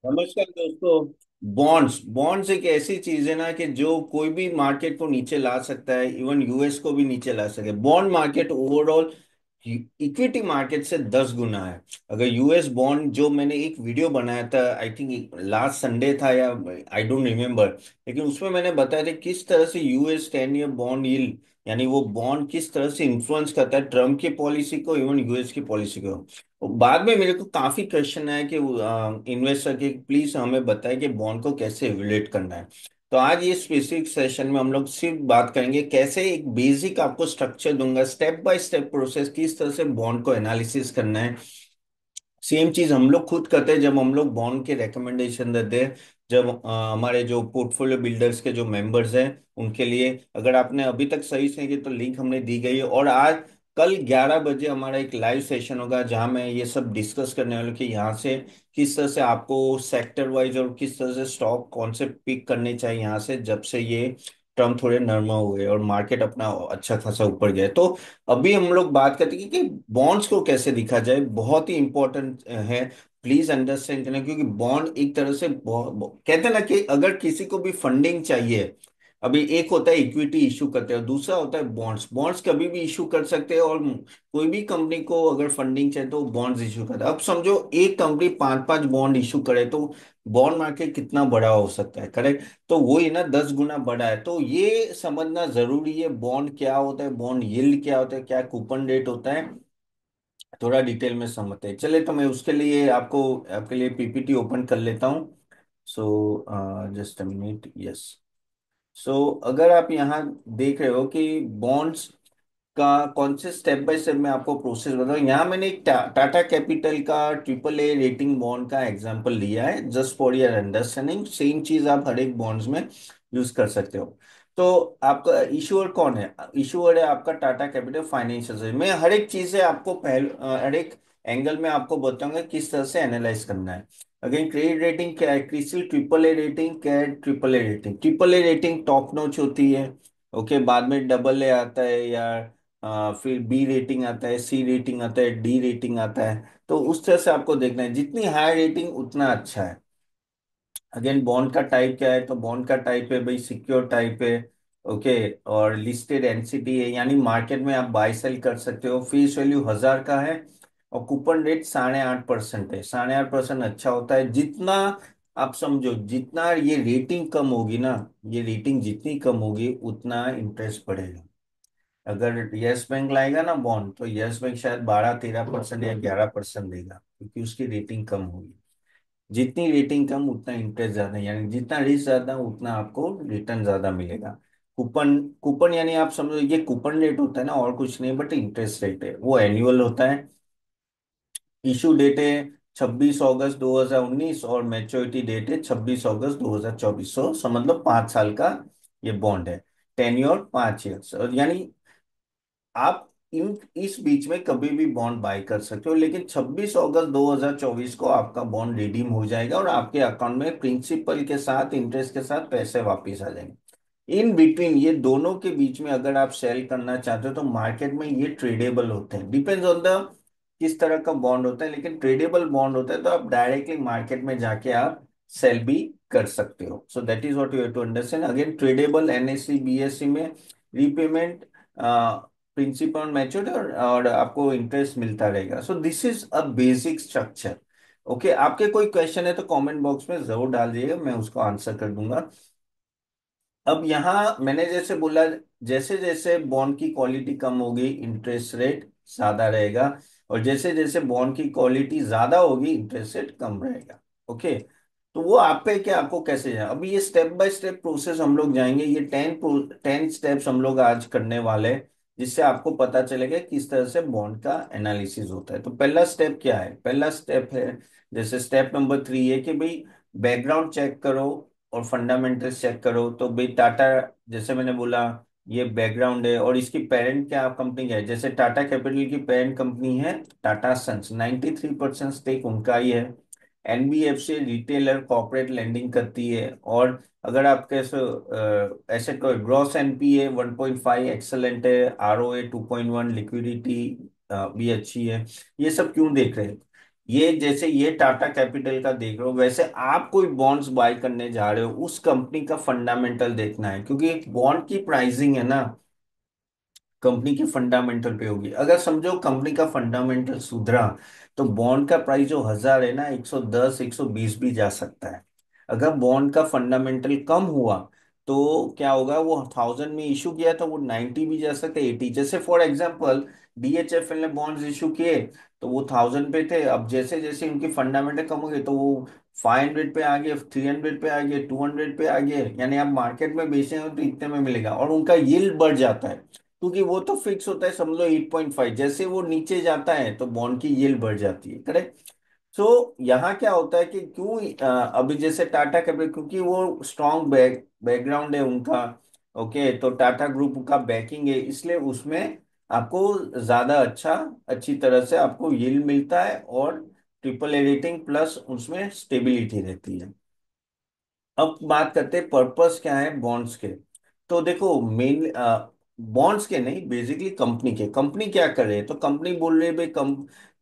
नमस्कार दोस्तों। Bonds bonds एक ऐसी चीज है ना कि जो कोई भी मार्केट को नीचे ला सकता है, इवन यूएस को भी नीचे ला सके। Bond market overall equity market से 10 गुना है। अगर यूएस बॉन्ड, जो मैंने एक वीडियो बनाया था, आई थिंक लास्ट संडे था या आई डोंट रिमेम्बर, लेकिन उसमें मैंने बताया था किस तरह से यूएस 10 ईयर बॉन्ड यील्ड, यानी वो बॉन्ड किस तरह से इन्फ्लुएंस करता है ट्रम्प की पॉलिसी को, इवन यूएस की पॉलिसी को। बाद में मेरे को काफी क्वेश्चन आया कि इन्वेस्टर के प्लीज हमें बताएं कि बॉन्ड को कैसे एवेल्युएट करना है। तो आज ये स्पेसिफिक सेशन में हम लोग सिर्फ बात करेंगे कैसे, एक बेसिक आपको स्ट्रक्चर दूंगा, स्टेप बाय स्टेप प्रोसेस किस तरह से बॉन्ड को एनालिसिस करना है। सेम चीज हम लोग खुद करते हैं जब हम लोग बॉन्ड के रिकमेंडेशन देते हैं। जब हमारे जो पोर्टफोलियो बिल्डर्स के जो मेंबर्स हैं उनके लिए, अगर आपने अभी तक सही से की तो लिंक हमने दी गई है। और आज कल 11 बजे हमारा एक लाइव सेशन होगा जहां मैं ये सब डिस्कस करने वाला हूं कि यहाँ से किस तरह से आपको सेक्टर वाइज और किस तरह से स्टॉक कौन से पिक करने चाहिए यहाँ से, जब से ये टर्म थोड़े नर्म हुए और मार्केट अपना अच्छा खासा ऊपर गया। तो अभी हम लोग बात करते हैं कि बॉन्ड्स को कैसे दिखा जाए, बहुत ही इंपॉर्टेंट है। प्लीज अंडरस्टैंड करना, क्योंकि बॉन्ड एक तरह से कहते हैं ना कि अगर किसी को भी फंडिंग चाहिए, अभी एक होता है इक्विटी इशू करते हैं, दूसरा होता है बॉन्ड्स। बॉन्ड्स कभी भी इशू कर सकते हैं, और कोई भी कंपनी को अगर फंडिंग चाहिए तो बॉन्ड्स इशू करता है। अब समझो एक कंपनी पांच पांच बॉन्ड इशू करे तो बॉन्ड मार्केट कितना बड़ा हो सकता है, करेक्ट? तो वही ना, 10 गुना बड़ा है। तो ये समझना जरूरी है, बॉन्ड क्या होता है, बॉन्ड यील्ड क्या होता है, क्या कूपन रेट होता है, थोड़ा डिटेल में समझते हैं। चले तो मैं उसके लिए आपको, आपके लिए पीपीटी ओपन कर लेता हूँ। So just a minute, yes. So अगर आप यहाँ देख रहे हो कि बॉन्ड्स का कौन से स्टेप बाय स्टेप में आपको प्रोसेस बताऊं, यहाँ मैंने एक टाटा कैपिटल का ट्रिपल ए रेटिंग बॉन्ड का एग्जांपल लिया है, just for your understanding. Same चीज आप हर एक बॉन्ड्स में यूज कर सकते हो। तो आपका इशूअर कौन है? इशूअर है आपका टाटा कैपिटल फाइनेंशियल सर्विसेज। मैं हर एक चीज से आपको हर एक एंगल में आपको बताऊंगा किस तरह से एनालाइज करना है। अगेन, क्रेडिट रेटिंग क्या है? क्रिसिल ट्रिपल ए रेटिंग क्या है? Triple A rating, triple A rating top notch होती है। ओके, बाद में डबल ए आता है, या फिर बी रेटिंग आता है, सी रेटिंग आता है, डी रेटिंग आता है। तो उस तरह से आपको देखना है, जितनी हाई रेटिंग उतना अच्छा है। अगेन, बॉन्ड का टाइप क्या है? तो बॉन्ड का टाइप है भाई सिक्योर टाइप है। ओके, और लिस्टेड एनसीटी है, यानी मार्केट में आप बाय सेल कर सकते हो। फेस वैल्यू 1000 का है, और कूपन रेट 8.5% है। 8.5% अच्छा होता है। जितना आप समझो, जितना ये रेटिंग कम होगी ना, ये रेटिंग जितनी कम होगी उतना इंटरेस्ट बढ़ेगा। अगर यस बैंक लाएगा ना बॉन्ड, तो यस बैंक शायद 12-13% या 11% देगा, क्योंकि उसकी रेटिंग कम होगी। जितनी रेटिंग कम उतना इंटरेस्ट ज्यादा, यानी जितना रिस्क ज्यादा उतना आपको रिटर्न ज्यादा मिलेगा। कूपन, कूपन यानी आप समझो ये कूपन रेट होता है ना, और कुछ नहीं बट इंटरेस्ट रेट है, वो एनुअल होता है। इशू डेट है 26 अगस्त 2019, और मैच्योरिटी डेट है 26 अगस्त 2024। समझ लो 5 साल का ये बॉन्ड है। टेन्योर 5 ईयर्स, और यानी आप इन इस बीच में कभी भी बॉन्ड बाय कर सकते हो, लेकिन 26 अगस्त 2024 को आपका बॉन्ड रिडीम हो जाएगा और आपके अकाउंट में प्रिंसिपल के साथ इंटरेस्ट के साथ पैसे वापस आ जाएंगे। इन बिटवीन, ये दोनों के बीच में अगर आप सेल करना चाहते हो तो मार्केट में ये ट्रेडेबल होते हैं। डिपेंड्स ऑन द किस तरह का बॉन्ड होता है, लेकिन ट्रेडेबल बॉन्ड होता है तो आप डायरेक्टली मार्केट में जाके आप सेल भी कर सकते हो। So that is what you have to understand. Again, tradable NSC BSC में रीपेमेंट प्रिंसिपल मैच्योर, और आपको इंटरेस्ट मिलता रहेगा। So this is a basic structure. Okay, आपके कोई क्वेश्चन है तो कमेंट बॉक्स में जरूर डाल दीजिएगा, मैं उसको आंसर कर दूंगा। अब यहाँ मैंने जैसे बोला, जैसे जैसे बॉन्ड की क्वालिटी कम होगी इंटरेस्ट रेट ज्यादा रहेगा, और जैसे जैसे बॉन्ड की क्वालिटी ज्यादा होगी इंटरेस्ट रेट कम रहेगा। ओके, तो वो आप पे क्या, आपको कैसे जाए। अभी ये स्टेप बाय स्टेप प्रोसेस हम लोग जाएंगे, ये 10 स्टेप्स हम लोग आज करने वाले हैं, जिससे आपको पता चलेगा किस तरह से बॉन्ड का एनालिसिस होता है। तो पहला स्टेप क्या है? पहला स्टेप है, जैसे स्टेप नंबर 3 है कि भाई बैकग्राउंड चेक करो और फंडामेंटल्स चेक करो। तो भाई टाटा, जैसे मैंने बोला, ये बैकग्राउंड है, और इसकी पेरेंट क्या कंपनी है? जैसे टाटा कैपिटल की पेरेंट कंपनी है टाटा सन्स, 93% स्टेक उनका ही है। एनबीएफसी रिटेलर कॉर्पोरेट लेंडिंग करती है, और अगर आप कैसे ऐसे ग्रॉस एनपीए 1.5 एक्सेलेंट है, आरओए 2.1, लिक्विडिटी भी अच्छी है। ये सब क्यों देख रहे हैं? ये जैसे ये टाटा कैपिटल का देख रहे हो, वैसे आप कोई बॉन्ड्स बाय करने जा रहे हो, उस कंपनी का फंडामेंटल देखना है, क्योंकि बॉन्ड की प्राइसिंग है ना, कंपनी के फंडामेंटल पे होगी। अगर समझो कंपनी का फंडामेंटल सुधरा, तो बॉन्ड का प्राइस जो 1,000 है ना, 110 120 भी जा सकता है। अगर बॉन्ड का फंडामेंटल कम हुआ, तो क्या होगा, वो 1,000 में इशू किया था, वो 90 भी जा सकते, 80। जैसे फॉर एग्जांपल डीएचएफएल ने बॉन्ड्स इशू किए, तो वो 1,000 पे थे, अब जैसे जैसे उनकी फंडामेंटल कम हो गए, तो वो 500 पे आ गए, 300 पे आ गए, 200 पे आ गए, यानी आप मार्केट में बेचेंगे तो इतने में मिलेगा, और उनका यील्ड बढ़ जाता है, क्योंकि वो तो फिक्स होता है, समझ लो 8.5, जैसे वो नीचे जाता है तो बॉन्ड की यील्ड बढ़ जाती है, करेक्ट। सो यहाँ क्या होता है कि क्यों अभी जैसे टाटा कैपिटल, क्योंकि वो स्ट्रॉन्ग बैकग्राउंड है उनका, ओके, तो टाटा ग्रुप का बैकिंग है, इसलिए उसमें आपको ज्यादा अच्छी तरह से आपको यील्ड मिलता है, और ट्रिपल ए रेटिंग प्लस उसमें स्टेबिलिटी रहती है। अब बात करते हैं पर्पस क्या है बॉन्ड्स के। तो देखो मेन बॉन्ड्स के नहीं, बेसिकली कंपनी क्या कर रही है, तो कंपनी बोल रही है भाई,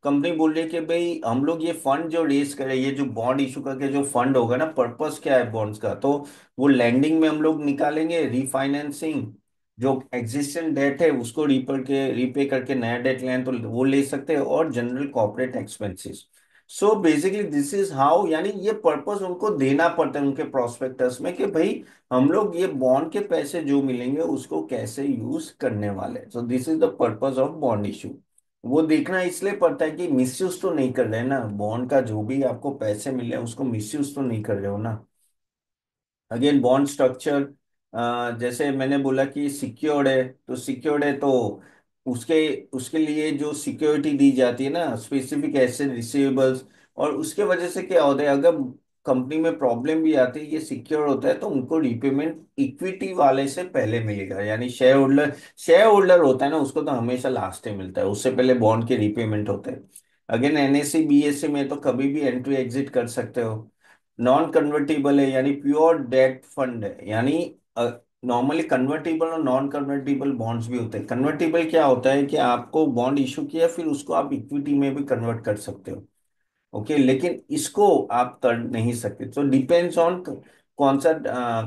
कंपनी बोल रही है कि भाई हम लोग ये फंड जो रेस करे, ये जो बॉन्ड इशू करके जो फंड होगा ना, पर्पस क्या है बॉन्ड्स का, तो वो लैंडिंग में हम लोग निकालेंगे, रीफाइनेंसिंग, जो एग्जिस्टेंट डेट है उसको रीपे करके नया डेट लें तो वो ले सकते हैं, और general corporate expenses. So basically this is how, यानी ये पर्पस उनको देना पड़ता है उनके प्रोस्पेक्टस में, कि भाई हम लोग ये बॉन्ड के पैसे जो मिलेंगे उसको कैसे यूज करने वाले, सो this is the purpose of bond issue. वो देखना इसलिए पड़ता है कि मिसयूज तो नहीं कर रहे हैं ना, बॉन्ड का जो भी आपको पैसे मिले हैं उसको मिसयूज तो नहीं कर रहे हो ना। अगेन बॉन्ड स्ट्रक्चर, जैसे मैंने बोला कि सिक्योर्ड है, तो सिक्योर्ड है तो उसके उसके लिए जो सिक्योरिटी दी जाती है ना, स्पेसिफिक एसेट रिसीवेबल्स, और उसके वजह से क्या होता है, अगर कंपनी में प्रॉब्लम भी आती है, ये सिक्योर होता है, तो उनको रिपेमेंट इक्विटी वाले से पहले मिलेगा, यानी शेयर होल्डर होता है ना, उसको तो हमेशा लास्ट में मिलता है, उससे पहले बॉन्ड के रिपेमेंट होते हैं। अगेन एनएससी बीएससी में तो कभी भी एंट्री एग्जिट कर सकते हो। नॉन कन्वर्टेबल है, यानी प्योर डेट फंड है, यानी नॉर्मली कन्वर्टेबल और नॉन कन्वर्टेबल बॉन्ड्स भी होते हैं। कन्वर्टेबल क्या होता है कि आपको बॉन्ड इशू किया, फिर उसको आप इक्विटी में भी कन्वर्ट कर सकते हो, ओके, लेकिन इसको आप कर नहीं सकते, तो डिपेंड्स ऑन कौन सा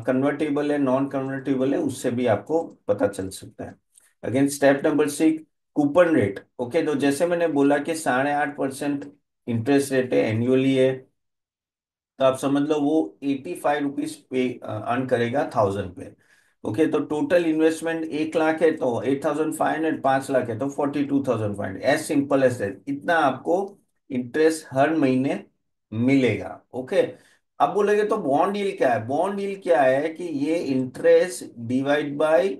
कन्वर्टेबल है, नॉन कन्वर्टेबल है, उससे भी आपको पता चल सकता है। Again step number 6, coupon rate, okay, तो जैसे मैंने बोला कि 8.5% इंटरेस्ट रेट है, एनुअली है, तो आप समझ लो वो 85 रुपीज पे अर्न करेगा 1,000 पे, ओके, तो टोटल इन्वेस्टमेंट 1 लाख है, तो 8,500, 5 लाख है तो 42,500, एज सिंपल एज दैट, इतना आपको इंटरेस्ट हर महीने मिलेगा, ओके। अब बोलेंगे तो बॉन्ड यील्ड क्या है, बॉन्ड यील्ड क्या है कि ये interest divide by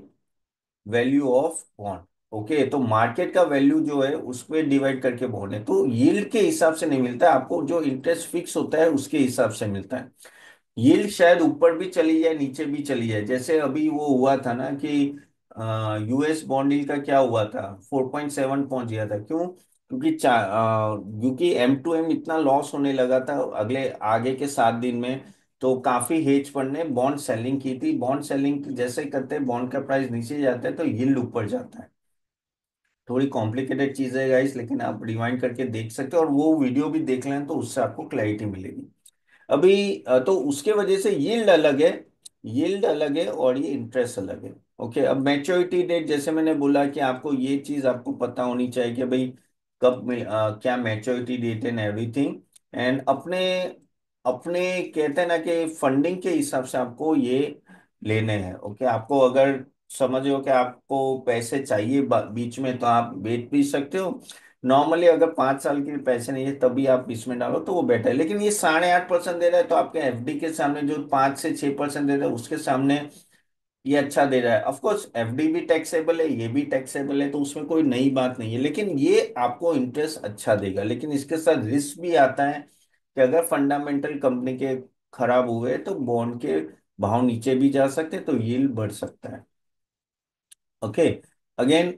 value of bond, okay, तो मार्केट का वैल्यू जो है उस पे डिवाइड करके बॉन्ड है, तो यील्ड के हिसाब से नहीं मिलता है आपको, जो इंटरेस्ट फिक्स होता है उसके हिसाब से मिलता है। यील्ड शायद ऊपर भी चली जाए, नीचे भी चली जाए, जैसे अभी वो हुआ था ना कि यूएस बॉन्ड यील्ड का क्या हुआ था, 4.7 पहुंच गया था, क्यों, क्योंकि M2M इतना लॉस होने लगा था अगले आगे के 7 दिन में, तो काफी हेज फंड ने बॉन्ड सेलिंग की थी, बॉन्ड सेलिंग जैसे ही करते हैं बॉन्ड का प्राइस नीचे जाता है तो यील्ड ऊपर जाता है। थोड़ी कॉम्प्लिकेटेड चीज है गाइस, लेकिन आप रिवाइंड करके देख सकते हो, और वो वीडियो भी देख लें तो उससे आपको क्लैरिटी मिलेगी। अभी तो उसके वजह से यील्ड अलग है, यील्ड अलग है और ये इंटरेस्ट अलग है, ओके। अब मैच्योरिटी डेट, जैसे मैंने बोला कि आपको ये चीज आपको पता होनी चाहिए कि भाई क्या maturity date and everything, and अपने अपने कहते हैं ना कि फंडिंग के हिसाब से आपको ये लेने हैं, ओके। आपको अगर समझ हो कि आपको पैसे चाहिए बीच में, तो आप बेच भी सकते हो। नॉर्मली अगर 5 साल के लिए पैसे नहीं है तभी आप इसमें डालो तो वो बेटर है, लेकिन ये 8.5% दे रहा है, तो आपके एफडी के सामने जो 5 से 6% दे रहा है उसके सामने ये अच्छा दे रहा है। ऑफ कोर्स एफडी भी टैक्सेबल है, ये भी टैक्सेबल है, तो उसमें कोई नई बात नहीं है, लेकिन ये आपको इंटरेस्ट अच्छा देगा, लेकिन इसके साथ रिस्क भी आता है कि अगर फंडामेंटल कंपनी के खराब हुए तो बॉन्ड के भाव नीचे भी जा सकते हैं, तो यील्ड बढ़ सकता है, ओके। अगेन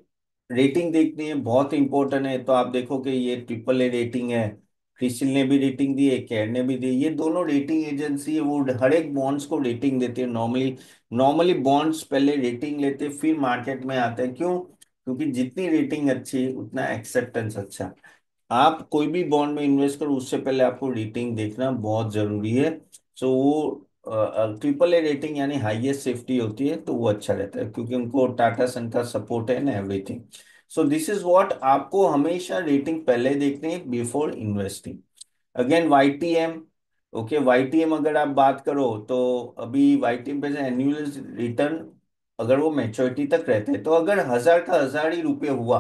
रेटिंग देखनी है, बहुत इंपॉर्टेंट है, तो आप देखो कि ये ट्रिपल ए रेटिंग है, क्रिसिल ने भी रेटिंग दी है, केयर ने भी दी, ये दोनों रेटिंग एजेंसी है, वो हर एक बॉन्ड्स को रेटिंग देते हैं। नॉर्मली नॉर्मली बॉन्ड्स पहले रेटिंग लेते फिर मार्केट में आते हैं, क्यों, क्योंकि जितनी रेटिंग अच्छी उतना एक्सेप्टेंस अच्छा। आप कोई भी बॉन्ड में इन्वेस्ट करो उससे पहले आपको रेटिंग देखना बहुत जरूरी है। सो वो ट्रिपल ए रेटिंग यानी हाईएस्ट सेफ्टी होती है, तो वो अच्छा रहता है क्योंकि उनको टाटा सन का सपोर्ट है ना, everything. So this is what आपको हमेशा रेटिंग पहले देखनी है before investing. Again YTM. Okay, YTM अगर आप बात करो तो अभी वाईटीएम पे एनुअल रिटर्न अगर वो मैच्योरिटी तक रहते हैं, तो अगर 1000 का 1000 ही रुपये हुआ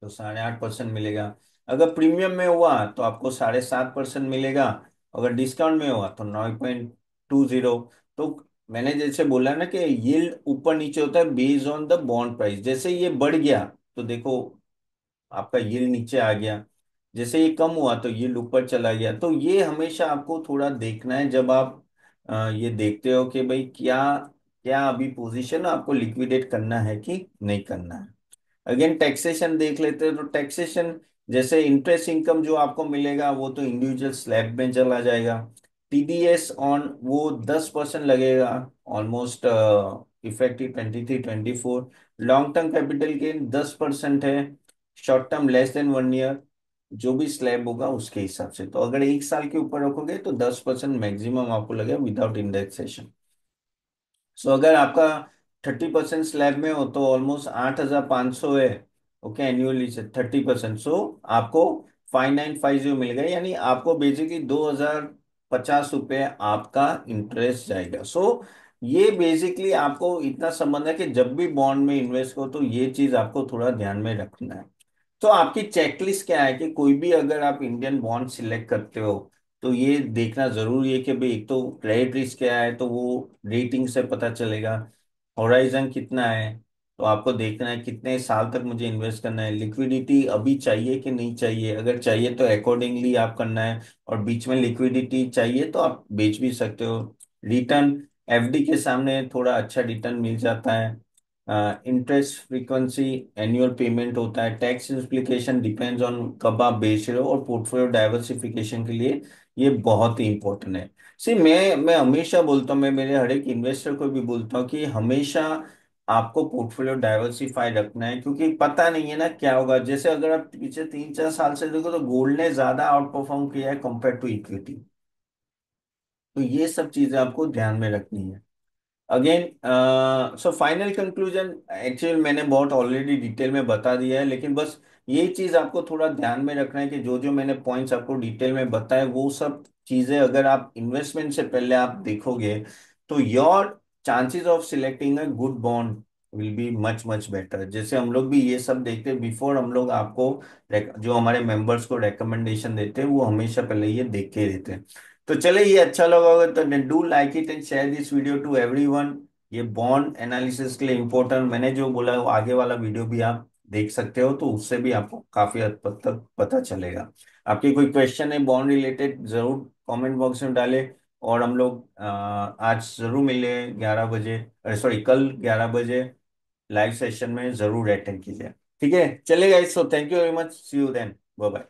तो 8.5% मिलेगा। अगर प्रीमियम में हुआ तो आपको 7.5% मिलेगा। अगर डिस्काउंट में हुआ तो 9.20। तो मैंने जैसे बोला ना कि यील्ड ऊपर नीचे होता है based on the bond price. जैसे ये बढ़ गया तो देखो आपका यील्ड नीचे आ गया, जैसे ये कम हुआ तो यील्ड ऊपर चला गया। तो ये हमेशा आपको थोड़ा देखना है जब आप ये देखते हो कि भाई क्या क्या अभी पोजीशन आपको लिक्विडेट करना है कि नहीं करना है। अगेन टैक्सेशन देख लेते हैं, तो टैक्सेशन जैसे इंटरेस्ट इनकम जो आपको मिलेगा वो तो इंडिविजुअल स्लैब में चला जाएगा। टीडीएस ऑन वो 10% लगेगा, almost effective 23-24। Long term capital gain 10% है, short term less than 1 year, जो भी स्लैब होगा उसके हिसाब से। तो अगर 1 साल के ऊपर रखोगे तो 10% मैक्सिमम आपको लगेगा विदाउट इंडेक्सेशन। सो अगर आपका 30% स्लैब में हो तो ऑलमोस्ट 8,500 है। ओके, एनुअली से 30%, सो आपको 5950 मिल गए, यानी आपको बेसिकली 2,050 रुपये आपका इंटरेस्ट जाएगा। सो ये बेसिकली आपको इतना समझना है कि जब भी बॉन्ड में इन्वेस्ट करो तो ये चीज आपको थोड़ा ध्यान में रखना है। तो आपकी चेकलिस्ट क्या है कि कोई भी अगर आप इंडियन बॉन्ड सिलेक्ट करते हो तो ये देखना जरूरी है कि भाई एक तो क्रेडिट रिस्क क्या है, तो वो रेटिंग से पता चलेगा। होराइजन कितना है, तो आपको देखना है कितने साल तक मुझे इन्वेस्ट करना है। लिक्विडिटी अभी चाहिए कि नहीं चाहिए, अगर चाहिए तो अकॉर्डिंगली आप करना है, और बीच में लिक्विडिटी चाहिए तो आप बेच भी सकते हो। रिटर्न, एफडी के सामने थोड़ा अच्छा रिटर्न मिल जाता है। इंटरेस्ट फ्रीक्वेंसी, एनुअल पेमेंट होता है। टैक्स इम्प्लीकेशन डिपेंड्स ऑन कब आप बेच रहे हो, और पोर्टफोलियो डाइवर्सिफिकेशन के लिए ये बहुत ही इंपॉर्टेंट है। सी मैं हमेशा बोलता हूँ, मैं मेरे हर एक इन्वेस्टर को भी बोलता हूँ कि हमेशा आपको पोर्टफोलियो डाइवर्सिफाई रखना है, क्योंकि पता नहीं है ना क्या होगा। जैसे अगर आप पिछले 3-4 साल से देखो तो गोल्ड ने ज्यादा आउट परफॉर्म किया है कंपेयर टू इक्विटी। तो ये सब चीजें आपको ध्यान में रखनी है। Again, so final conclusion, actually मैंने बहुत ऑलरेडी डिटेल में बता दिया है, लेकिन बस यही चीज आपको थोड़ा ध्यान में रखना है कि जो जो मैंने पॉइंट्स आपको डिटेल में बताए वो सब चीजें अगर आप इन्वेस्टमेंट से पहले आप देखोगे तो your chances of selecting a good bond will be much much better. जैसे हम लोग भी ये सब देखते हैं बिफोर हम लोग आपको जो हमारे मेंबर्स को रिकमेंडेशन देते हैं वो हमेशा पहले ये देख के देते हैं। तो चले, ये अच्छा लगा होगा तो do like it and share this video to everyone. ये बॉन्ड एनालिसिस के लिए इंपॉर्टेंट, मैंने जो बोला वो आगे वाला वीडियो भी आप देख सकते हो, तो उससे भी आपको काफी हद तक पता चलेगा। आपकी कोई क्वेश्चन है बॉन्ड रिलेटेड जरूर कमेंट बॉक्स में डालें। और हम लोग आज जरूर मिले 11 बजे, सॉरी कल 11 बजे लाइव सेशन में जरूर अटेंड कीजिए। ठीक है, चलेगा। So thank you very much, see you then, bye bye.